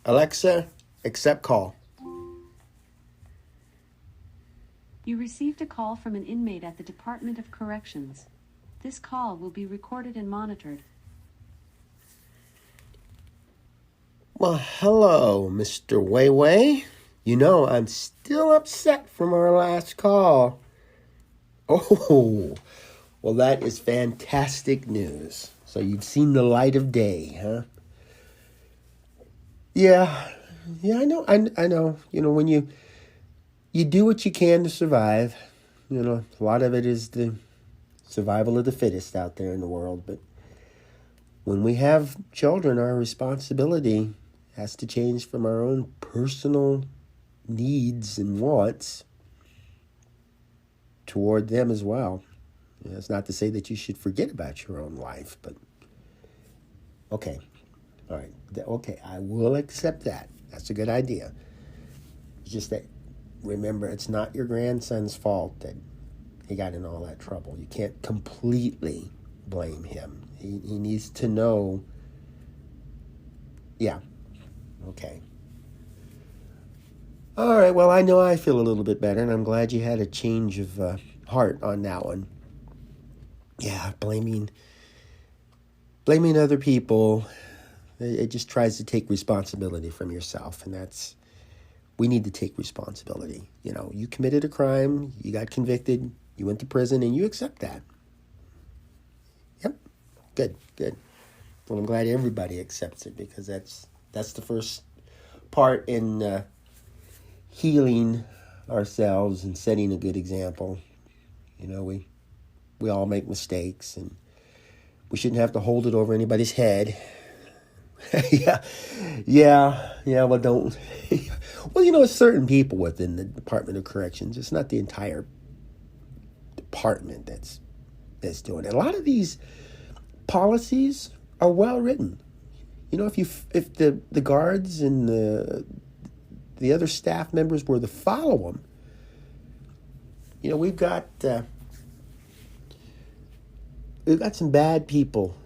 Alexa, accept call. You received a call from an inmate at the Department of Corrections. This call will be recorded and monitored. Well, hello, Mr. Weiwei. You know, I'm still upset from our last call. Oh, well, that is fantastic news. So you've seen the light of day, huh? Yeah, I know. I know. You know, when you do what you can to survive. You know, a lot of it is the survival of the fittest out there in the world. But when we have children, our responsibility has to change from our own personal needs and wants toward them as well. You know, it's not to say that you should forget about your own life, but okay. All right. Okay, I will accept that. That's a good idea. It's just that, remember, it's not your grandson's fault that he got in all that trouble. You can't completely blame him. He needs to know. Yeah. Okay. All right. Well, I know I feel a little bit better, and I'm glad you had a change of heart on that one. Yeah, blaming other people, it just tries to take responsibility from yourself, and we need to take responsibility. You know, you committed a crime, you got convicted, you went to prison, and you accept that. Yep, good. Well, I'm glad everybody accepts it, because that's the first part in healing ourselves and setting a good example. You know, we all make mistakes, and we shouldn't have to hold it over anybody's head. Yeah. Well, don't. Well, you know, certain people within the Department of Corrections. It's not the entire department that's doing it. A lot of these policies are well written. You know, if the guards and the other staff members were to follow them, you know, we've got some bad people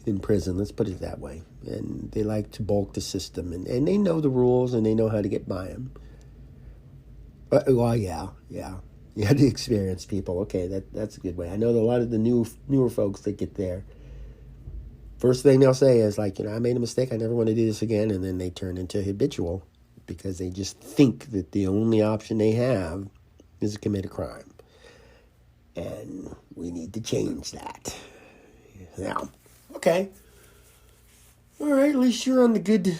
in prison, let's put it that way. And they like to bulk the system, and they know the rules, and they know how to get by them. Well, yeah. You had the experienced people. Okay, that's a good way. I know that a lot of the newer folks that get there, first thing they'll say is like, you know, I made a mistake, I never want to do this again, and then they turn into habitual because they just think that the only option they have is to commit a crime. And we need to change that. Now, okay. All right, at least you're on the good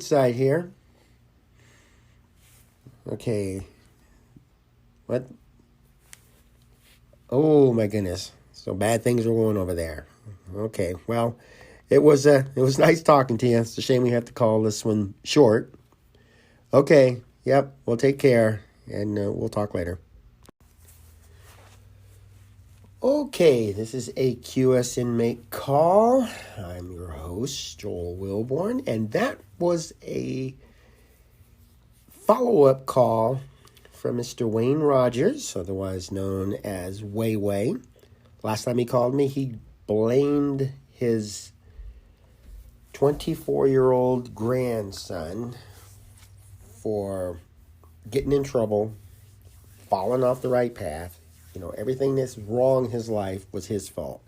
side here. Okay. What? Oh my goodness. So bad things are going over there. Okay. Well, it was nice talking to you. It's a shame we have to call this one short. Okay. Yep. We'll take care, and we'll talk later. Okay, this is a QS Inmate Call. I'm your host, Joel Wilborn, and that was a follow-up call from Mr. Wayne Rogers, otherwise known as Weiwei. Last time he called me, he blamed his 24-year-old grandson for getting in trouble, falling off the right path. You know, everything that's wrong in his life was his fault.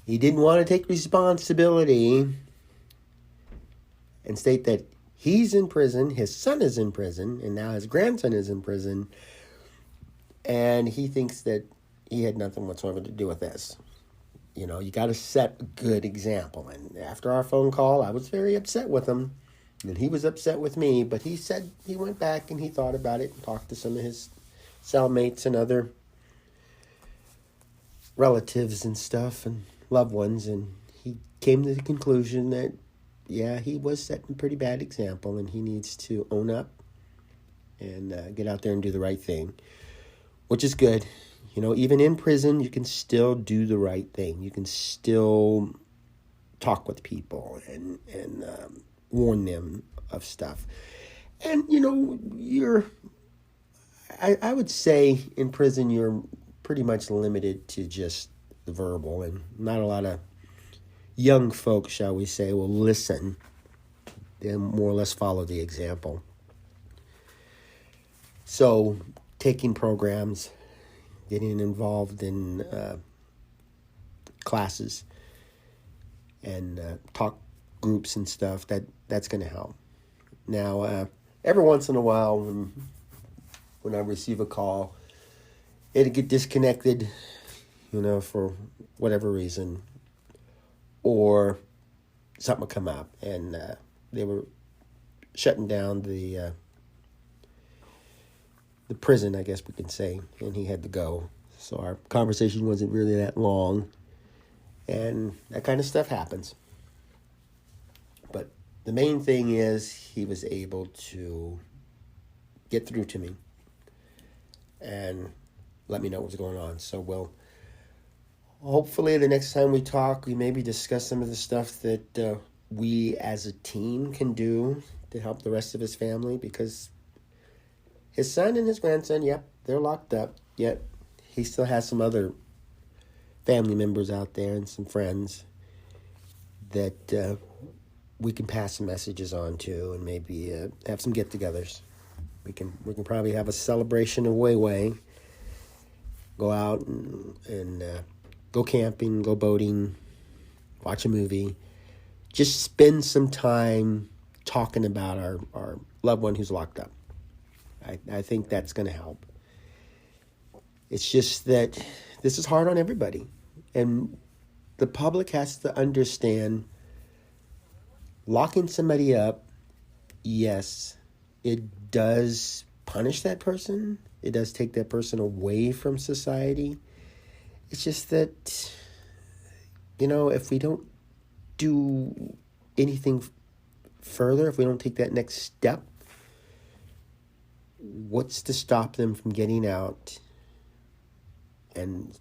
He didn't want to take responsibility and state that he's in prison, his son is in prison, and now his grandson is in prison, and he thinks that he had nothing whatsoever to do with this. You know, you got to set a good example. And after our phone call, I was very upset with him, and he was upset with me, but he said he went back and he thought about it and talked to some of his cellmates and other relatives and stuff and loved ones, and he came to the conclusion that, yeah, he was setting a pretty bad example, and he needs to own up and get out there and do the right thing, which is good. You know, even in prison, you can still do the right thing. You can still talk with people and warn them of stuff. And, you know, I would say in prison you're pretty much limited to just the verbal, and not a lot of young folks, shall we say, will listen. They more or less follow the example. So taking programs, getting involved in classes and talk groups and stuff, that's going to help. Now, every once in a while when I receive a call, it'll get disconnected, for whatever reason, or something will come up, and they were shutting down the prison, I guess we can say, and he had to go. So our conversation wasn't really that long, and that kind of stuff happens. But the main thing is he was able to get through to me and let me know what's going on. So hopefully the next time we talk, we maybe discuss some of the stuff that we as a team can do to help the rest of his family, because his son and his grandson, yep, they're locked up, yet he still has some other family members out there and some friends that we can pass some messages on to, and maybe have some get-togethers. We can probably have a celebration of Way, go out and go camping, go boating, watch a movie, just spend some time talking about our loved one who's locked up. I think that's going to help. It's just that this is hard on everybody. And the public has to understand, locking somebody up, yes, it does punish that person. It does take that person away from society. It's just that, if we don't do anything further, if we don't take that next step, what's to stop them from getting out and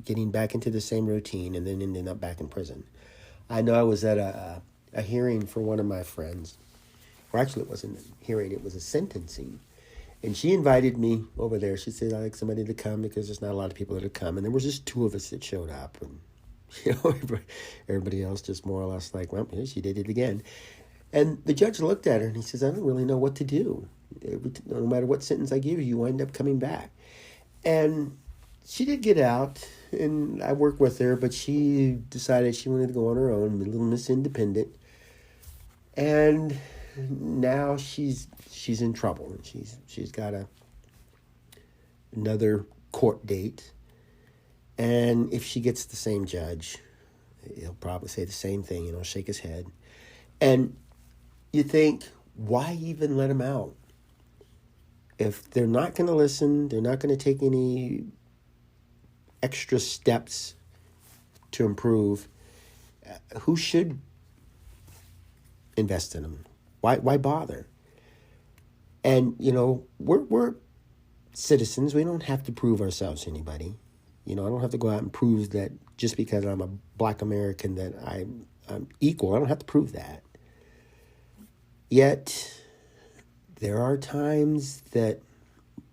getting back into the same routine and then ending up back in prison? I know I was at a hearing for one of my friends. Or actually, it wasn't a hearing, it was a sentencing. And she invited me over there. She said, I'd like somebody to come because there's not a lot of people that have come. And there was just two of us that showed up. And, everybody else just more or less like, well, here she did it again. And the judge looked at her and he says, I don't really know what to do. No matter what sentence I give you, you wind up coming back. And she did get out, and I worked with her, but she decided she wanted to go on her own, a little Miss Independent. And now she's in trouble. She's got another court date. And if she gets the same judge, he'll probably say the same thing, shake his head. And you think, why even let him out? If they're not going to listen, they're not going to take any extra steps to improve, who should invest in them? Why bother? And, we're citizens. We don't have to prove ourselves to anybody. I don't have to go out and prove that just because I'm a Black American that I'm equal. I don't have to prove that. Yet, there are times that,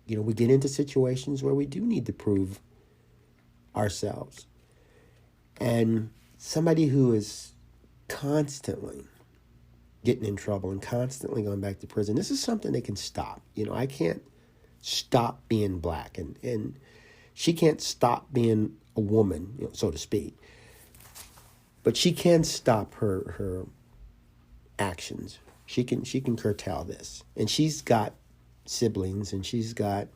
we get into situations where we do need to prove ourselves. And somebody who is constantly getting in trouble and constantly going back to prison, this is something they can stop. I can't stop being Black, and she can't stop being a woman, so to speak. But she can stop her actions. She can curtail this. And she's got siblings, and she's got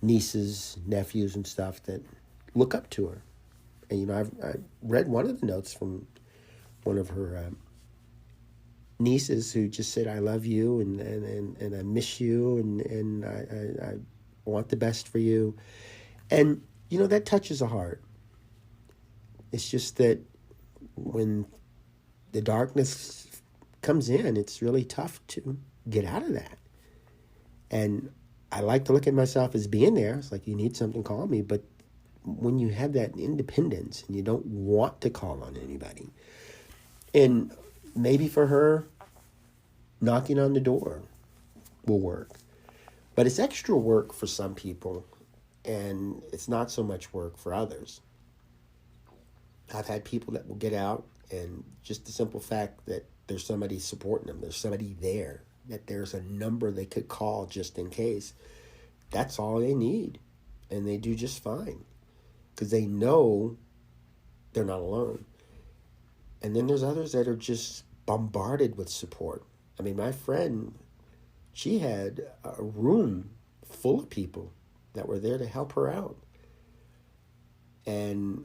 nieces, nephews, and stuff that look up to her. And, I read one of the notes from one of her nieces who just said, I love you, and I miss you, and I want the best for you. And, that touches the heart. It's just that when the darkness comes in, it's really tough to get out of that. And I like to look at myself as being there. It's like, you need something, call me. But when you have that independence and you don't want to call on anybody, and maybe for her, knocking on the door will work. But it's extra work for some people, and it's not so much work for others. I've had people that will get out And just the simple fact that there's somebody supporting them, there's somebody there, that there's a number they could call just in case, that's all they need. And they do just fine because they know they're not alone. And then there's others that are just bombarded with support. I mean, my friend, she had a room full of people that were there to help her out. And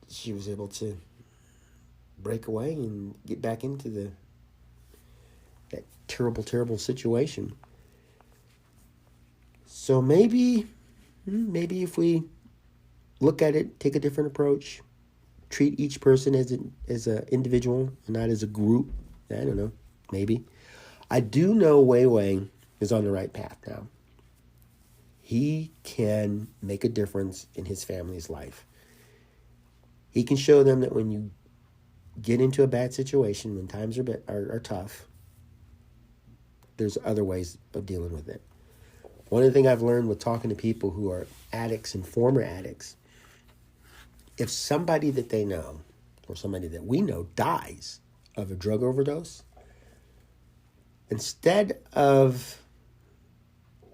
she was able to break away and get back into that terrible, terrible situation. So maybe if we look at it, take a different approach, treat each person as an individual and not as a group. I don't know, maybe. I do know Wei Wei is on the right path now. He can make a difference in his family's life. He can show them that when you get into a bad situation, when times are tough, there's other ways of dealing with it. One of the things I've learned with talking to people who are addicts and former addicts, if somebody that they know or somebody that we know dies of a drug overdose, instead of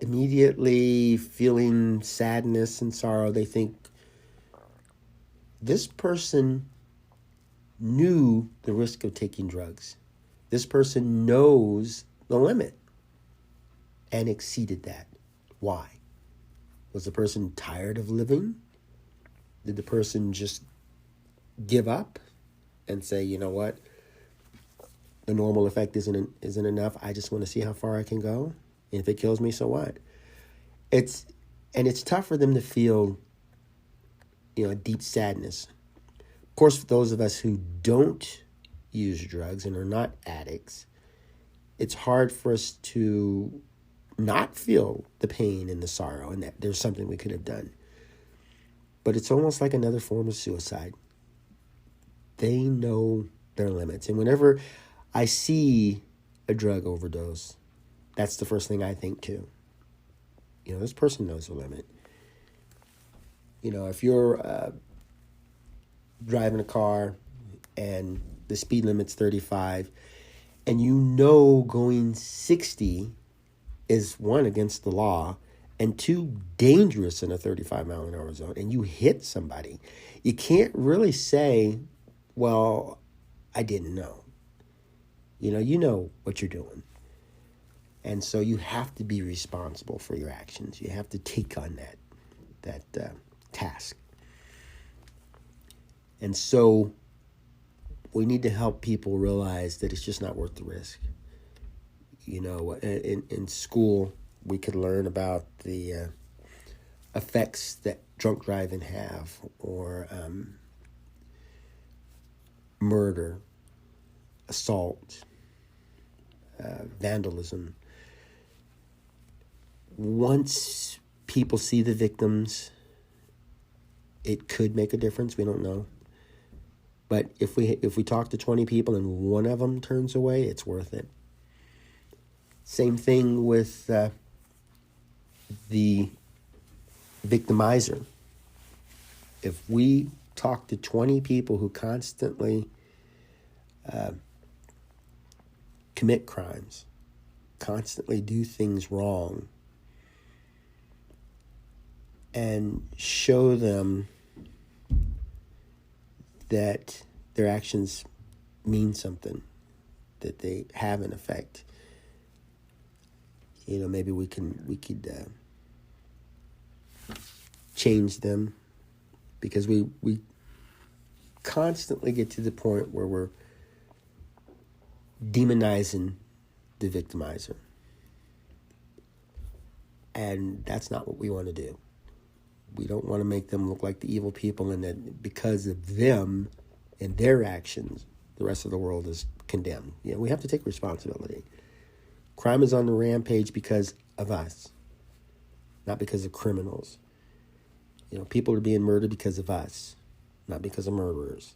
immediately feeling sadness and sorrow, they think, this person knew the risk of taking drugs. This person knows the limit and exceeded that. Why? Was the person tired of living? Did the person just give up and say, you know what? The normal effect isn't enough. I just want to see how far I can go. And if it kills me, so what? It's tough for them to feel, a deep sadness. Of course, for those of us who don't use drugs and are not addicts, it's hard for us to not feel the pain and the sorrow and that there's something we could have done. But it's almost like another form of suicide. They know their limits. And whenever I see a drug overdose, that's the first thing I think too. This person knows the limit. If you're driving a car and the speed limit's 35 and going 60 is one, against the law, and two, dangerous in a 35-mile-an-hour zone, and you hit somebody, you can't really say, well, I didn't know. You know what you're doing. And so you have to be responsible for your actions. You have to take on that task. And so we need to help people realize that it's just not worth the risk. In school, we could learn about the effects that drunk driving have, or murder, assault, vandalism. Once people see the victims, it could make a difference. We don't know. But if we talk to 20 people and one of them turns away, it's worth it. Same thing with the victimizer. If we talk to 20 people who constantly commit crimes, constantly do things wrong, and show them that their actions mean something, that they have an effect, maybe we could change them, because we constantly get to the point where we're demonizing the victimizer. And that's not what we want to do. We don't want to make them look like the evil people, and that because of them and their actions, the rest of the world is condemned. We have to take responsibility. Crime is on the rampage because of us, not because of criminals. People are being murdered because of us, not because of murderers.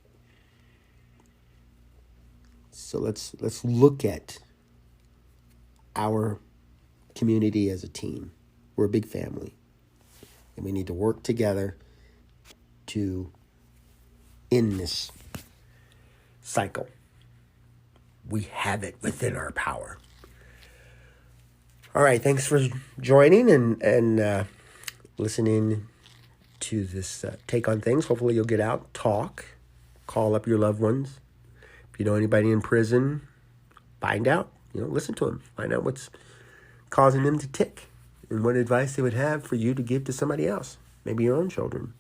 So let's look at our community as a team. We're a big family, and we need to work together to end this cycle. We have it within our power. All right, thanks for joining and listening to this take on things. Hopefully you'll get out, talk, call up your loved ones. If you know anybody in prison, find out, listen to them. Find out what's causing them to tick and what advice they would have for you to give to somebody else, maybe your own children.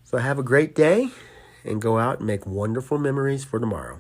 So have a great day and go out and make wonderful memories for tomorrow.